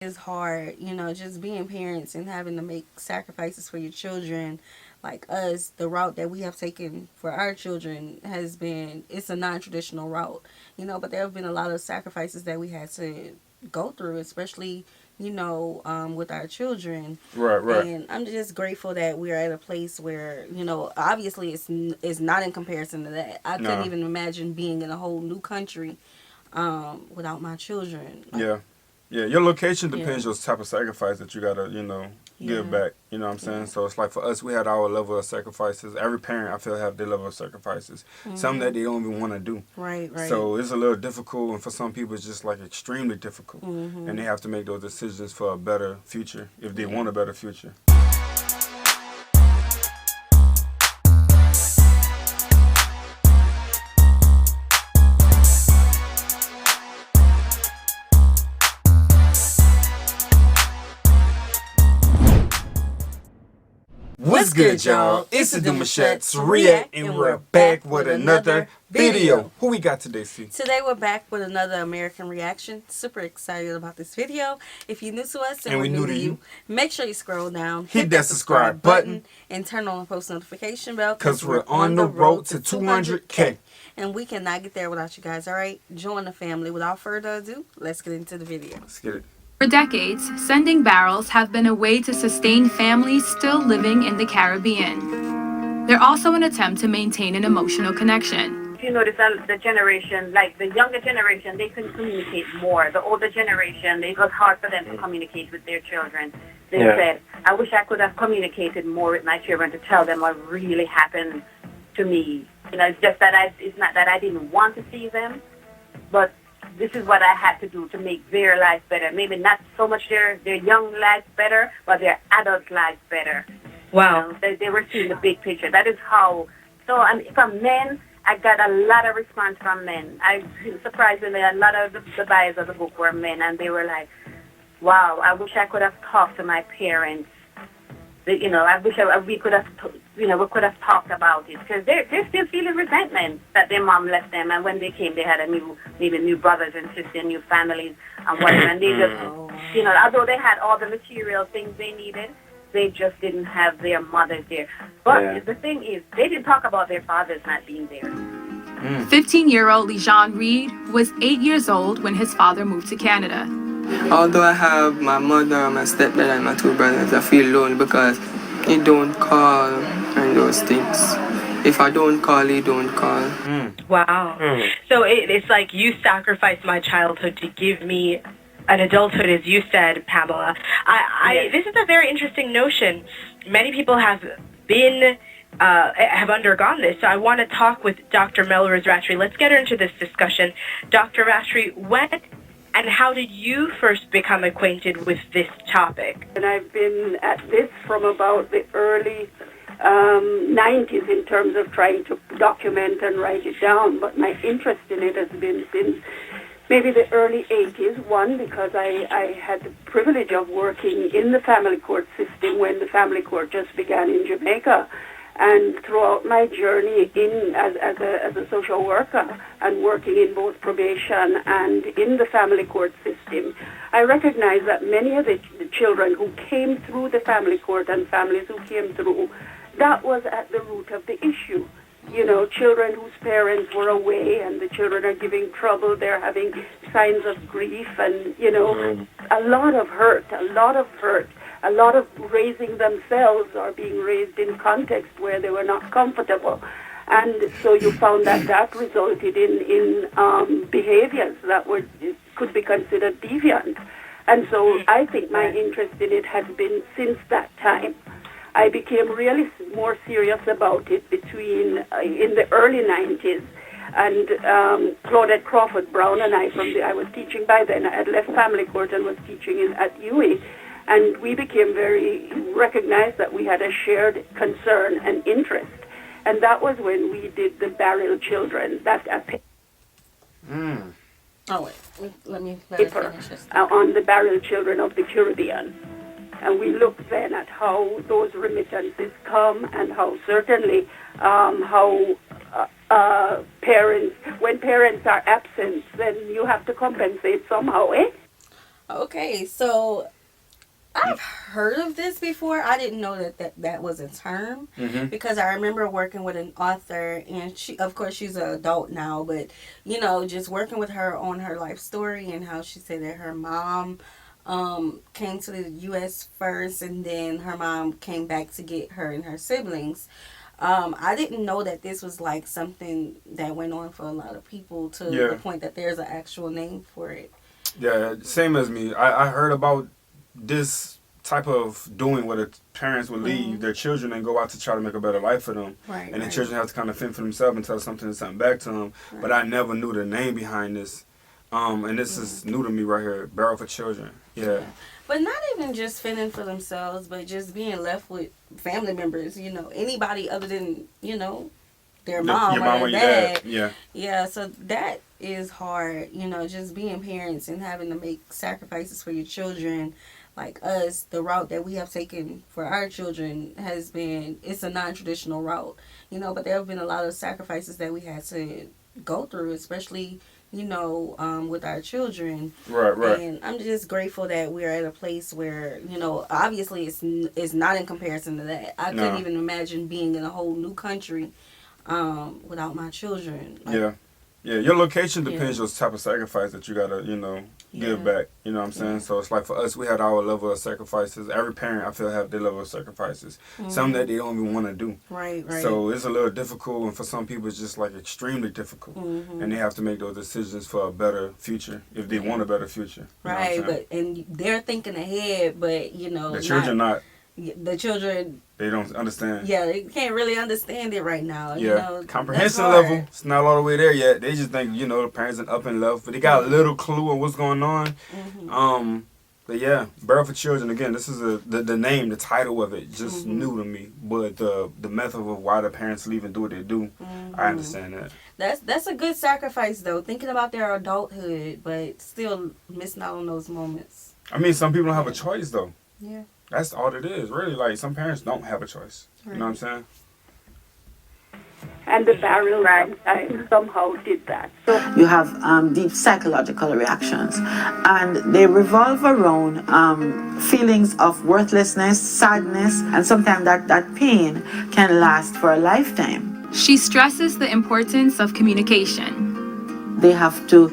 is hard, just being parents and having to make sacrifices for your children. Like us, the route that we have taken for our children has been, it's a non-traditional route, but there have been a lot of sacrifices that we had to go through, especially, with our children. Right, right. And I'm just grateful that we're at a place where, obviously it's not in comparison to that. I couldn't No. even imagine being in a whole new country without my children. Like, Yeah. Yeah, your location yeah. depends on the type of sacrifice that you gotta, Yeah. give back. You know what I'm saying? Yeah. So it's like for us, we had our level of sacrifices. Every parent, I feel, have their level of sacrifices. Some that they don't even want to do. Right, right. So it's a little difficult, and for some people, it's just like extremely difficult. Mm-hmm. And they have to make those decisions for a better future if they want a better future. What's good, y'all? It's the Demouchets REACT, and we're back with another video. Who we got today, C? Today we're back with another American reaction. Super excited about this video. If you're new to us and we're new to you, make sure you scroll down, hit that subscribe button, and turn on the post notification bell because we're on the road to 200K. And we cannot get there without you guys, alright? Join the family. Without further ado, let's get into the video. Let's get it. For decades, sending barrels have been a way to sustain families still living in the Caribbean. They're also an attempt to maintain an emotional connection. You notice that the generation, like the younger generation, they can communicate more. The older generation, it was hard for them to communicate with their children. They said, I wish I could have communicated more with my children to tell them what really happened to me. It's just that it's not that I didn't want to see them, but this is what I had to do to make their life better. Maybe not so much their young lives better, but their adult lives better. Wow. They were seeing the big picture. That is how. So from men, I got a lot of response from men. Surprisingly, a lot of the buyers of the book were men, and they were like, wow, I wish I could have talked to my parents. I wish we could have, we could have talked about it, because they're still feeling resentment that their mom left them, and when they came, they had maybe new brothers and sisters, new families, and whatever. And they just, although they had all the material things they needed, they just didn't have their mothers there. But the thing is, they didn't talk about their fathers not being there. 15-year-old Lejean Reed was 8 years old when his father moved to Canada. Although I have my mother, my stepdad, and my two brothers, I feel lonely because he don't call and those things. If I don't call, he don't call. Wow. So it's like you sacrificed my childhood to give me an adulthood, as you said, Pamela. This is a very interesting notion. Many people have undergone this. So I want to talk with Dr. Melrose Rattray. Let's get her into this discussion. Dr. Rattray, when and how did you first become acquainted with this topic? And I've been at this from about the early 90s in terms of trying to document and write it down. But my interest in it has been since maybe the early 80s. One, because I had the privilege of working in the family court system when the family court just began in Jamaica. And throughout my journey as a social worker and working in both probation and in the family court system, I recognize that many of the children who came through the family court and families who came through, that was at the root of the issue. Children whose parents were away and the children are giving trouble, they're having signs of grief and, a lot of hurt. A lot of raising themselves or being raised in context where they were not comfortable. And so you found that resulted in behaviors that could be considered deviant. And so I think my interest in it has been since that time. I became really more serious about it in the early 90s. And Claudette Crawford Brown and I was teaching by then. I had left family court and was teaching at UWI. And we became recognized that we had a shared concern and interest. And that was when we did the Barrel Children, Oh, wait. Let her finish this. On the Barrel Children of the Caribbean. And we looked then at how those remittances come and how certainly parents, when parents are absent, then you have to compensate somehow, eh? Okay, so I've heard of this before. I didn't know that was a term, because I remember working with an author, and she, of course, she's an adult now, but just working with her on her life story and how she said that her mom came to the U.S. first, and then her mom came back to get her and her siblings. I didn't know that this was like something that went on for a lot of people to the point that there's an actual name for it. Yeah, same as me. I heard about this type of doing where the parents would leave their children and go out to try to make a better life for them. Right, and the children have to kind of fend for themselves until something back to them. Right. But I never knew the name behind this. And this is new to me right here. Barrel for Children. Yeah. But not even just fending for themselves, but just being left with family members, anybody other than, their mom your or mom their or your dad. Yeah. Yeah, so that is hard, just being parents and having to make sacrifices for your children. Like us, the route that we have taken for our children has been, it's a non-traditional route, but there have been a lot of sacrifices that we had to go through, especially with our children. Right. And I'm just grateful that we're at a place where, obviously it's not in comparison to that. I couldn't even imagine being in a whole new country without my children. Yeah. Your location depends on the type of sacrifice that you gotta, give back. You know what I'm saying? So it's like for us, we had our level of sacrifices. Every parent, I feel, have their level of sacrifices. Some that they don't even want to do. Right. So it's a little difficult, and for some people, it's just like extremely difficult. And they have to make those decisions for a better future if they want a better future. Right, and they're thinking ahead, but the children not. The children, they don't understand. Yeah, they can't really understand it right now. Comprehension level, it's not all the way there yet. They just think, the parents are up and left, but they got a little clue on what's going on. But yeah, Barrel for Children, again, this is the name, the title of it, just new to me. But the method of why the parents leave and do what they do, I understand that. That's a good sacrifice, though, thinking about their adulthood, but still missing out on those moments. I mean, some people don't have a choice, though. Yeah. That's all it is, really. Like, some parents don't have a choice. Right. You know what I'm saying? And the barrel somehow did that. So you have deep psychological reactions, and they revolve around feelings of worthlessness, sadness, and sometimes that pain can last for a lifetime. She stresses the importance of communication. They have to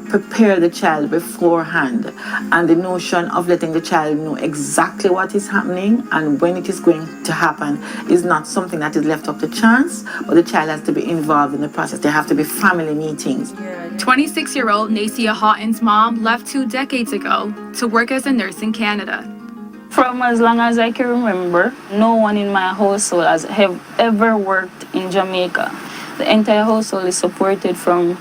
prepare the child beforehand, and the notion of letting the child know exactly what is happening and when it is going to happen is not something that is left up to chance, but the child has to be involved in the process. There have to be family meetings. 26-year-old Nacia Houghton's mom left 2 decades ago to work as a nurse in Canada. From as long as I can remember, no one in my household has ever worked in Jamaica. The entire household is supported from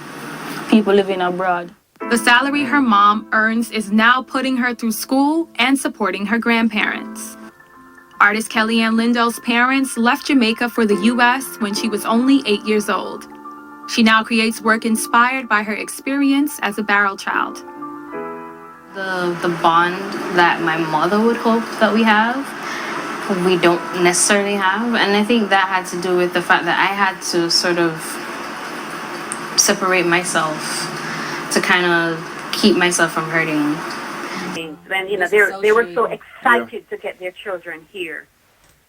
people living abroad. The salary her mom earns is now putting her through school and supporting her grandparents. Artist Kellyanne Lindell's parents left Jamaica for the U.S. when she was only 8 years old. She now creates work inspired by her experience as a barrel child. The bond that my mother would hope that we have, we don't necessarily have. And I think that had to do with the fact that I had to sort of separate myself to kind of keep myself from hurting. When they were so excited to get their children here,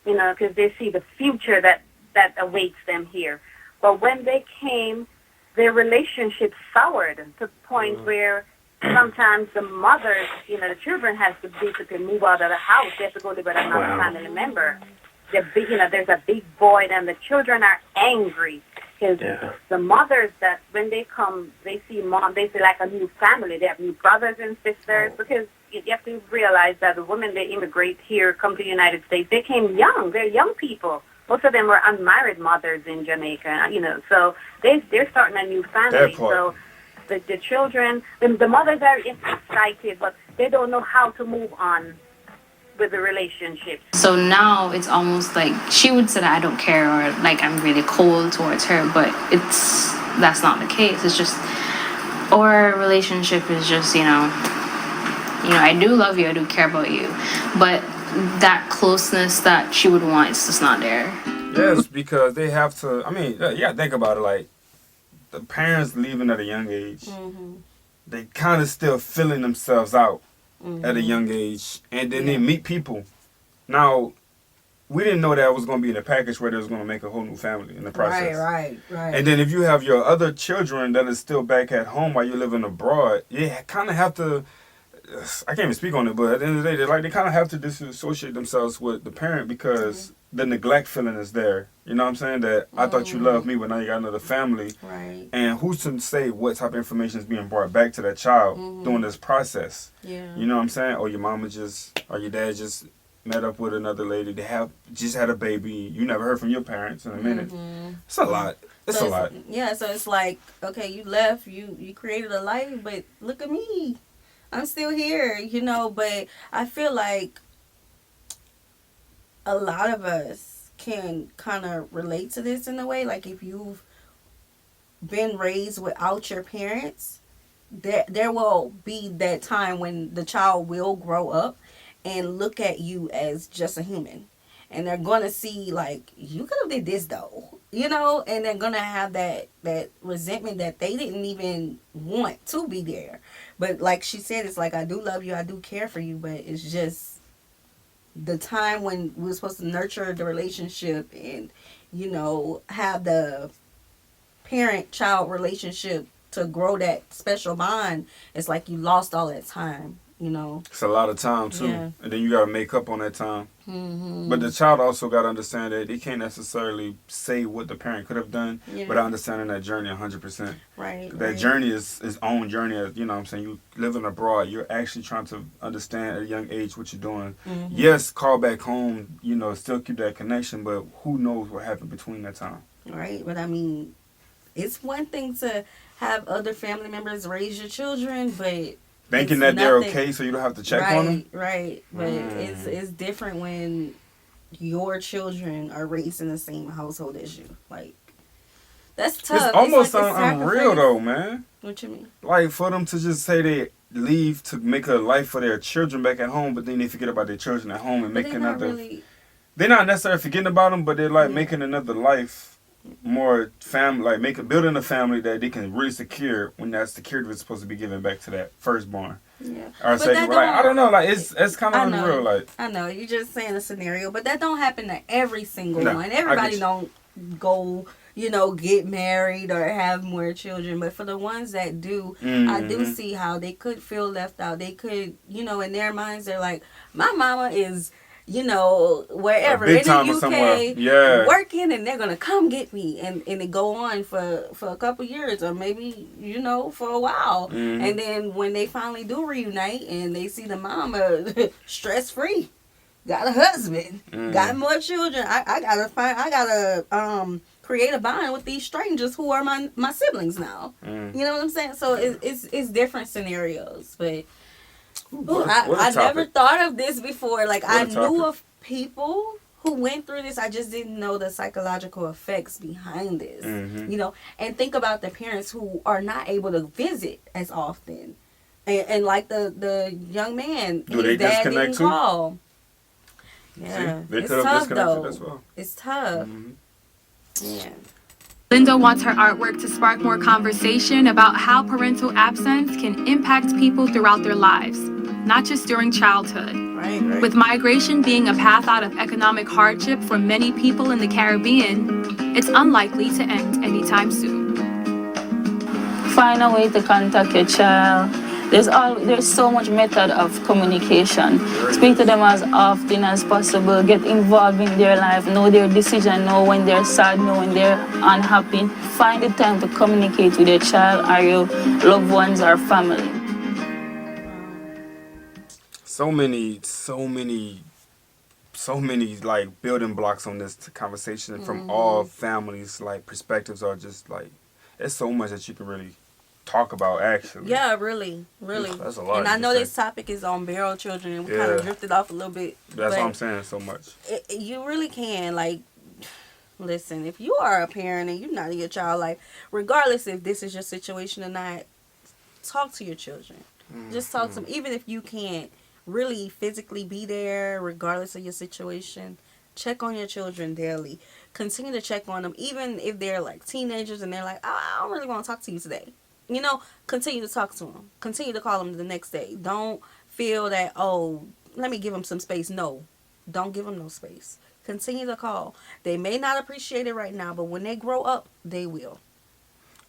because they see the future that awaits them here. But when they came, their relationship soured to the point where sometimes the mothers, the children have to basically move out of the house. They have to go live with another family member. They're big, there's a big void, and the children are angry. Because the mothers that when they come, they see mom, they feel like a new family. They have new brothers and sisters. Because you have to realize that the women they immigrate here, come to the United States, they came young. They're young people. Most of them were unmarried mothers in Jamaica, so they're starting a new family. So the children, the mothers are excited, but they don't know how to move on with the relationship. So now it's almost like she would say that I don't care or like I'm really cold towards her, but that's not the case. It's just our relationship is just, I do love you, I do care about you, but that closeness that she would want is just not there. Yes, because they have to, think about it, like the parents leaving at a young age, they kind of still filling themselves out. at a young age, and then they meet people. Now, we didn't know that was going to be in a package where they was going to make a whole new family in the process. Right. And then if you have your other children that is still back at home while you're living abroad, you kind of have to, I can't even speak on it, but at the end of the day, they kind of have to disassociate themselves with the parent because the neglect feeling is there. You know what I'm saying? That I thought you loved me, but now you got another family. Right. And who's to say what type of information is being brought back to that child during this process? Yeah. You know what I'm saying? Or your mama or your dad just met up with another lady. They just had a baby. You never heard from your parents in a minute. It's a lot. It's a lot. Yeah, so it's like, okay, you left, you created a life, but look at me. I'm still here, you know, but I feel like a lot of us can kind of relate to this in a way. Like if you've been raised without your parents, there will be that time when the child will grow up and look at you as just a human. And they're going to see, like, you could have did this, though. You know? And they're going to have that resentment that they didn't even want to be there. But like she said, it's like, I do love you. I do care for you. But it's just the time when we're supposed to nurture the relationship and, you know, have the parent-child relationship to grow that special bond. It's like you lost all that time. You know, it's a lot of time too, and then you got to make up on that time. But the child also got to understand that they can't necessarily say what the parent could have done without understanding that journey 100%. Right. That journey is its own journey. You know what I'm saying? You living abroad, you're actually trying to understand at a young age what you're doing. Yes, call back home, you know, still keep that connection, but who knows what happened between that time. Right, but I mean, it's one thing to have other family members raise your children, but thinking that they're okay, so you don't have to check on them. Right. But it's different when your children are raised in the same household as you. Like, that's tough. It's almost like unreal, though, man. What you mean? Like, for them to just say they leave to make a life for their children back at home, but then they forget about their children at home and make another. They're not necessarily forgetting about them, but they're like making another life. More family, like building a family that they can really secure when that security was supposed to be given back to that firstborn. Yeah. Or second, like, I don't know, like it's kind of unreal. Like, I know you're just saying a scenario, but that don't happen to every single one. Everybody don't go, you know, get married or have more children, but for the ones that do, I do see how they could feel left out. They could, you know, in their minds, they're like, my mama is, you know, wherever in the UK working, and they're gonna come get me, and it go on for a couple years, or maybe, you know, for a while, and then when they finally do reunite and they see the mama stress free, got a husband, got more children, I gotta create a bond with these strangers who are my siblings now. You know what I'm saying? So it's different scenarios, but. I never thought of this before. Like, I knew of people who went through this. I just didn't know the psychological effects behind this. You know, and think about the parents who are not able to visit as often. And like the young man, his dad didn't call. Yeah, they it's tough though. As well. It's tough. Yeah. Linda wants her artwork to spark more conversation about how parental absence can impact people throughout their lives, not just during childhood. Right. With migration being a path out of economic hardship for many people in the Caribbean, it's unlikely to end anytime soon. Find a way to contact your child. There's so much method of communication. Speak to them as often as possible. Get involved in their life. Know their decision. Know when they're sad. Know when they're unhappy. Find the time to communicate with your child or your loved ones or family. So many like building blocks on this conversation from all families, like perspectives are just like, there's so much that you can really talk about, actually. Yeah, really. That's a lot. And I know this topic is on barrel children, and we kind of drifted off a little bit. That's what I'm saying, so much. You really can, like, listen, if you are a parent and you're not in your child life, regardless if this is your situation or not, talk to your children. Just talk to them. Even if you can't really physically be there, regardless of your situation, check on your children daily. Continue to check on them, even if they're like teenagers and they're like, I don't really want to talk to you today. You know, continue to talk to them. Continue to call them the next day. Don't feel that, oh, let me give them some space. No, don't give them no space. Continue to call. They may not appreciate it right now, but when they grow up, they will.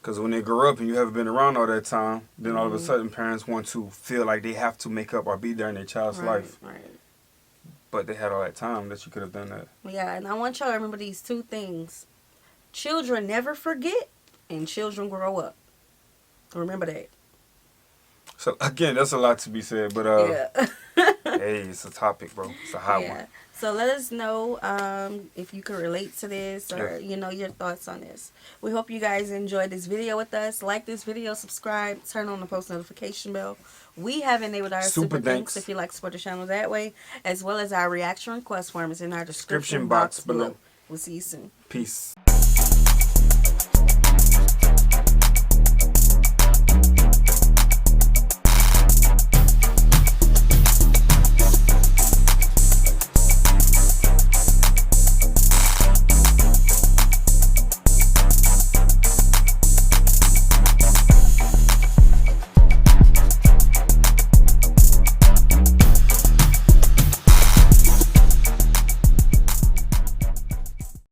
Because when they grow up and you haven't been around all that time, then all of a sudden parents want to feel like they have to make up or be there in their child's life. Right. But they had all that time that you could have done that. Yeah, and I want y'all to remember these two things. Children never forget, and children grow up. Remember that. So, again, that's a lot to be said. But, Yeah. hey, it's a topic, bro. It's a hot one. So let us know if you can relate to this or, you know, your thoughts on this. We hope you guys enjoyed this video with us. Like this video, subscribe, turn on the post notification bell. We have enabled our super thanks if you like to support the channel that way, as well as our reaction request form is in our description box below. We'll see you soon. Peace.